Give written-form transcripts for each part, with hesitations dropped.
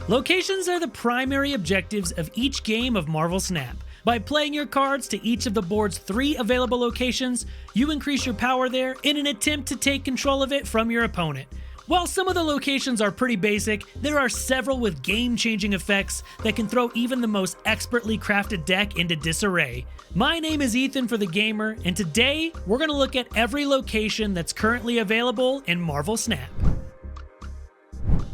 Locations are the primary objectives of each game of Marvel Snap. By playing your cards to each of the board's 3 available locations, you increase your power there in an attempt to take control of it from your opponent. While some of the locations are pretty basic, there are several with game-changing effects that can throw even the most expertly crafted deck into disarray. My name is Ethan for TheGamer, and today we're going to look at every location that's currently available in Marvel Snap.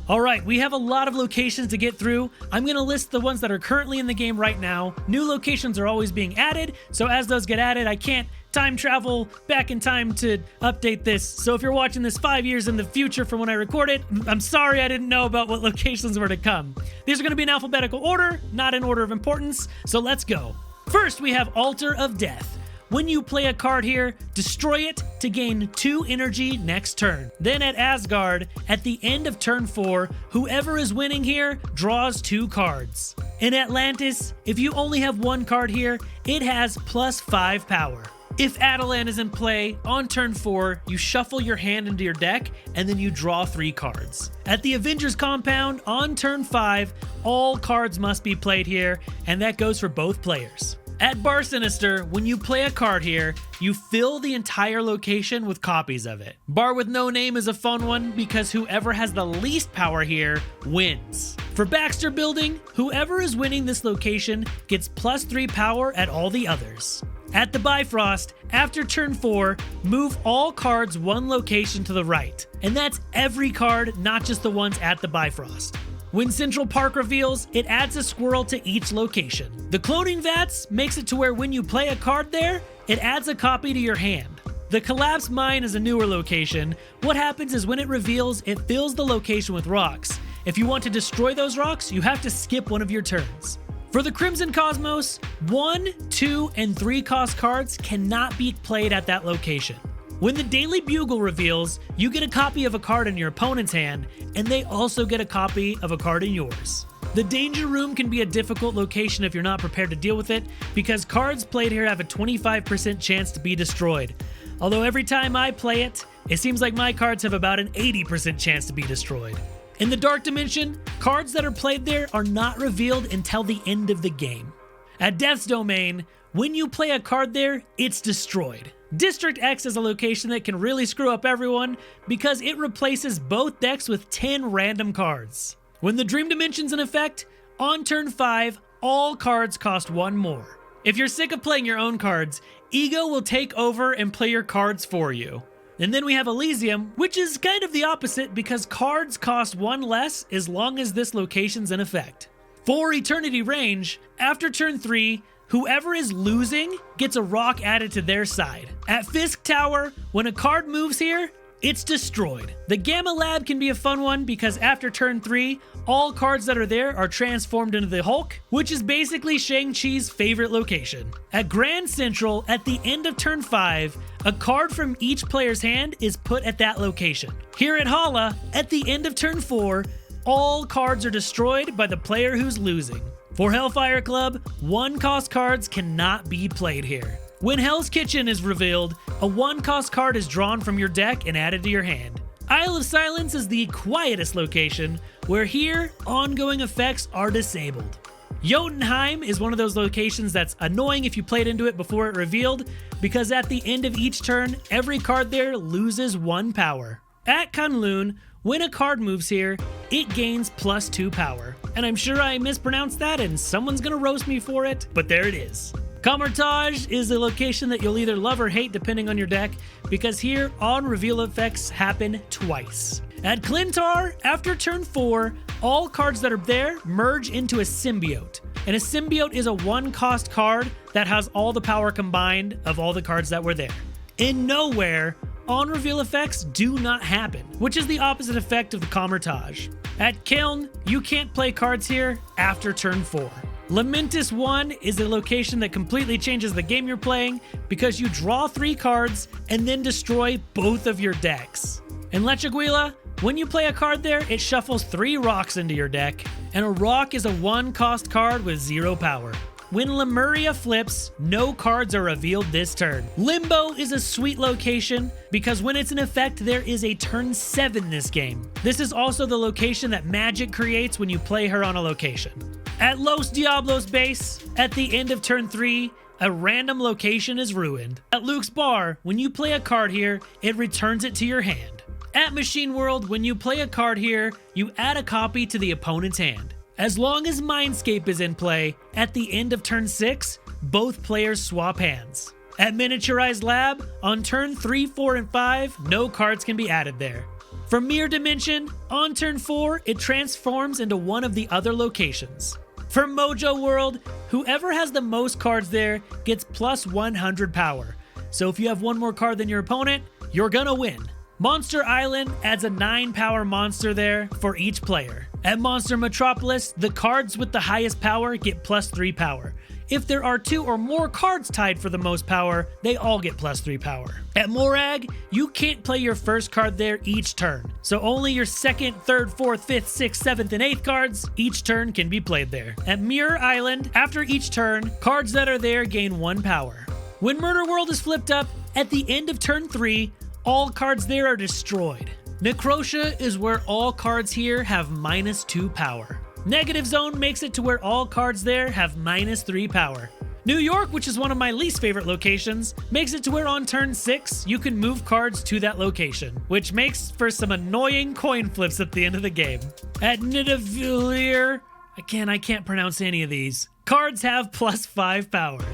Alright, we have a lot of locations to get through. I'm going to list the ones that are currently in the game right now. New locations are always being added, so as those get added, I can't time travel back in time to update this. So if you're watching this 5 years in the future from when I recorded, I'm sorry I didn't know about what locations were to come. These are going to be in alphabetical order, not in order of importance, so let's go. First, we have Altar of Death. When you play a card here, destroy it to gain 2 energy next turn. Then at Asgard, at the end of turn 4, whoever is winning here draws 2 cards. In Atlantis, if you only have 1 card here, it has +5 power. If Attilan is in play, on turn 4, you shuffle your hand into your deck, and then you draw 3 cards. At the Avengers compound, on turn 5, all cards must be played here, and that goes for both players. At Bar Sinister, when you play a card here, you fill the entire location with copies of it. Bar with no name is a fun one because whoever has the least power here wins. For Baxter Building, whoever is winning this location gets +3 power at all the others. At the Bifrost, after turn 4, move all cards 1 location to the right. And that's every card, not just the ones at the Bifrost. When Central Park reveals, it adds a squirrel to each location. The Cloning Vats makes it to where when you play a card there, it adds a copy to your hand. The Collapsed Mine is a newer location. What happens is when it reveals, it fills the location with rocks. If you want to destroy those rocks, you have to skip one of your turns. For the Crimson Cosmos, 1, 2, and 3 cost cards cannot be played at that location. When the Daily Bugle reveals, you get a copy of a card in your opponent's hand, and they also get a copy of a card in yours. The Danger Room can be a difficult location if you're not prepared to deal with it, because cards played here have a 25% chance to be destroyed. Although every time I play it, it seems like my cards have about an 80% chance to be destroyed. In the Dark Dimension, cards that are played there are not revealed until the end of the game. At Death's Domain, when you play a card there, it's destroyed. District X is a location that can really screw up everyone because it replaces both decks with 10 random cards. When the Dream Dimension's in effect, on turn 5, all cards cost 1 more. If you're sick of playing your own cards, Ego will take over and play your cards for you. And then we have Elysium, which is kind of the opposite because cards cost 1 less as long as this location's in effect. For Eternity Range, after turn 3, whoever is losing gets a rock added to their side. At Fisk Tower, when a card moves here, it's destroyed. The Gamma Lab can be a fun one because after turn 3, all cards that are there are transformed into the Hulk, which is basically Shang-Chi's favorite location. At Grand Central, at the end of turn 5, a card from each player's hand is put at that location. Here at Hala, at the end of turn 4, all cards are destroyed by the player who's losing. For Hellfire Club, 1 cost cards cannot be played here. When Hell's Kitchen is revealed, a 1 cost card is drawn from your deck and added to your hand. Isle of Silence is the quietest location, where here, ongoing effects are disabled. Jotunheim is one of those locations that's annoying if you played into it before it revealed, because at the end of each turn, every card there loses 1 power. At Kunlun, when a card moves here, it gains +2 power. And I'm sure I mispronounced that and someone's gonna roast me for it, but there it is. Kamar-Taj is a location that you'll either love or hate depending on your deck, because here, on reveal effects happen twice. At Clintar, after turn 4, all cards that are there merge into a symbiote. And a symbiote is a 1 cost card that has all the power combined of all the cards that were there. In Nowhere, on reveal effects do not happen, which is the opposite effect of the Kamar-Taj. At Kiln, you can't play cards here after turn 4. Lamentus 1 is a location that completely changes the game you're playing because you draw 3 cards and then destroy both of your decks. In Lechaguila, when you play a card there, it shuffles 3 rocks into your deck, and a rock is a 1 cost card with 0 power. when Lemuria flips, no cards are revealed this turn. Limbo is a sweet location because when it's in effect, there is a turn 7 this game. This is also the location that Magic creates when you play her on a location. At Los Diablos base, at the end of turn 3, a random location is ruined. At Luke's Bar, when you play a card here, it returns it to your hand. At Machine World, when you play a card here, you add a copy to the opponent's hand. As long as Mindscape is in play, at the end of turn 6, both players swap hands. At Miniaturized Lab, on turn 3, 4, and 5, no cards can be added there. For Mirror Dimension, on turn 4, it transforms into one of the other locations. For Mojo World, whoever has the most cards there gets plus 100 power. So if you have one more card than your opponent, you're gonna win. Monster Island adds a 9 power monster there for each player. At Monster Metropolis, the cards with the highest power get plus 3 power. If there are 2 or more cards tied for the most power, they all get plus 3 power. At Morag, you can't play your first card there each turn, so only your 2nd, 3rd, 4th, 5th, 6th, 7th, and 8th cards each turn can be played there. At Mirror Island, after each turn, cards that are there gain 1 power. When Murder World is flipped up, at the end of turn 3, all cards there are destroyed. Necrotia is where all cards here have minus 2 power. Negative Zone makes it to where all cards there have minus 3 power. New York, which is one of my least favorite locations, makes it to where on turn 6, you can move cards to that location, which makes for some annoying coin flips at the end of the game. At Nidavellir, I can't pronounce any of these, cards have plus 5 power.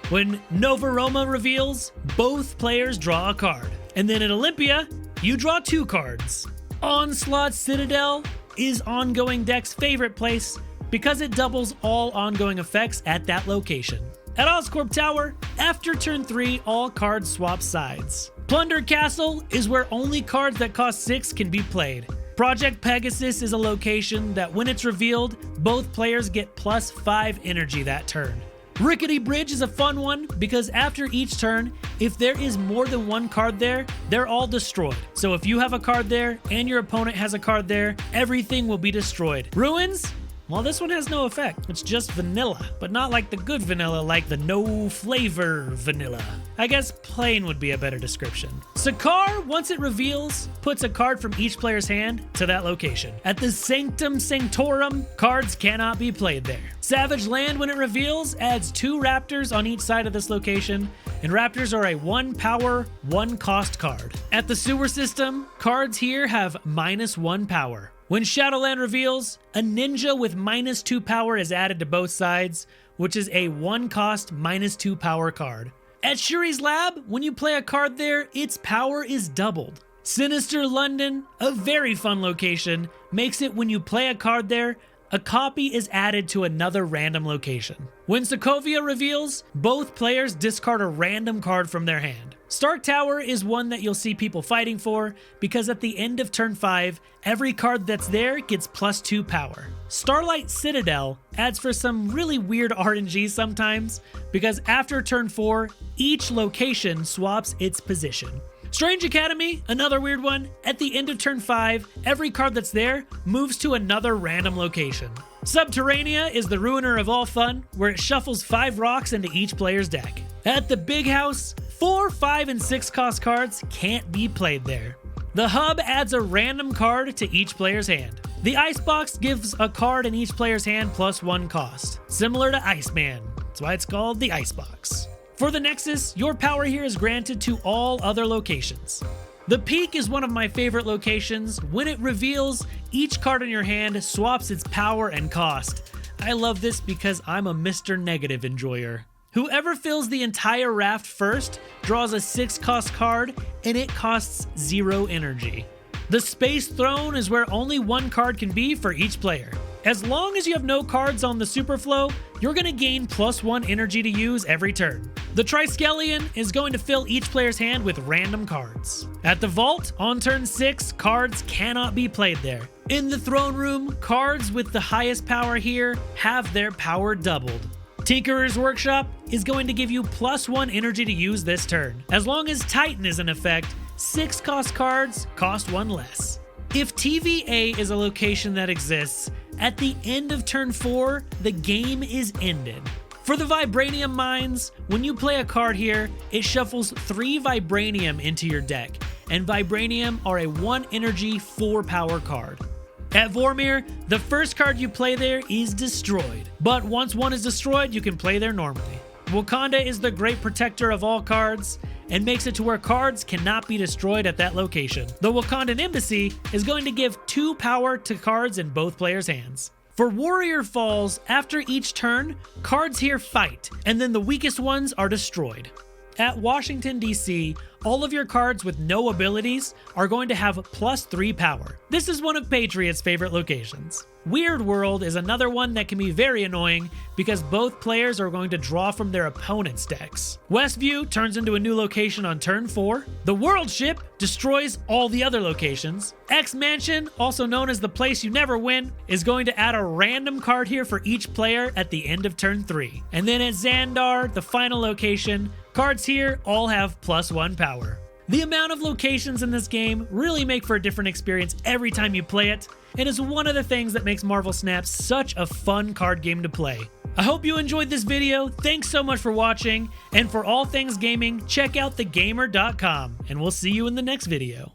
When Nova Roma reveals, both players draw a card. And then at Olympia, you draw 2 cards. Onslaught Citadel is Ongoing Deck's favorite place because it doubles all ongoing effects at that location. At Oscorp Tower, after turn 3, all cards swap sides. Plunder Castle is where only cards that cost 6 can be played. Project Pegasus is a location that when it's revealed, both players get plus 5 energy that turn. Rickety Bridge is a fun one because after each turn, if there is more than 1 card there, they're all destroyed. So if you have a card there and your opponent has a card there, everything will be destroyed. Ruins? Well, this one has no effect. It's just vanilla, but not like the good vanilla, like the no flavor vanilla. I guess plain would be a better description. Sakar, once it reveals, puts a card from each player's hand to that location. At the Sanctum Sanctorum, cards cannot be played there. Savage Land, when it reveals, adds 2 raptors on each side of this location, and raptors are a 1 power, 1 cost card. At the Sewer System, cards here have minus 1 power. When Shadowland reveals, a ninja with minus 2 power is added to both sides, which is a 1 cost minus 2 power card. At Shuri's Lab, when you play a card there, its power is doubled. Sinister London, a very fun location, makes it when you play a card there, a copy is added to another random location. When Sokovia reveals, both players discard a random card from their hand. Stark Tower is one that you'll see people fighting for because at the end of turn 5, every card that's there gets plus 2 power. Starlight Citadel adds for some really weird RNG sometimes because after turn 4, each location swaps its position. Strange Academy, another weird one. At the end of turn 5, every card that's there moves to another random location. Subterranea is the ruiner of all fun, where it shuffles 5 rocks into each player's deck. At the Big House, 4, 5, and 6 cost cards can't be played there. The Hub adds a random card to each player's hand. The Icebox gives a card in each player's hand plus 1 cost, similar to Iceman. That's why it's called the Icebox. For the Nexus, your power here is granted to all other locations. The Peak is one of my favorite locations. When it reveals, each card in your hand swaps its power and cost. I love this because I'm a Mr. Negative enjoyer. Whoever fills the entire raft first draws a 6 cost card and it costs 0 energy. The Space Throne is where only 1 card can be for each player. As long as you have no cards on the Superflow, you're going to gain plus 1 energy to use every turn. The Triskelion is going to fill each player's hand with random cards. At the Vault, on turn 6, cards cannot be played there. In the Throne Room, cards with the highest power here have their power doubled. Tinkerer's Workshop is going to give you plus 1 energy to use this turn. As long as Titan is in effect, 6 cost cards cost 1 less. If TVA is a location that exists, at the end of turn 4, the game is ended. For the Vibranium Mines, when you play a card here, it shuffles 3 Vibranium into your deck, and Vibranium are a 1 energy 4 power card. At Vormir, the first card you play there is destroyed, but once one is destroyed, you can play there normally. Wakanda is the great protector of all cards, and makes it to where cards cannot be destroyed at that location. The Wakandan Embassy is going to give 2 power to cards in both players' hands. For Warrior Falls, after each turn, cards here fight, and then the weakest ones are destroyed. At Washington, D.C., all of your cards with no abilities are going to have +3 power. This is one of Patriot's favorite locations. Weird World is another one that can be very annoying because both players are going to draw from their opponent's decks. Westview turns into a new location on turn 4. The World Ship destroys all the other locations. X-Mansion, also known as the place you never win, is going to add a random card here for each player at the end of turn 3. And then at Xandar, the final location, cards here all have +1 power. The amount of locations in this game really make for a different experience every time you play it, and is one of the things that makes Marvel Snap such a fun card game to play. I hope you enjoyed this video, thanks so much for watching, and for all things gaming, check out TheGamer.com, and we'll see you in the next video.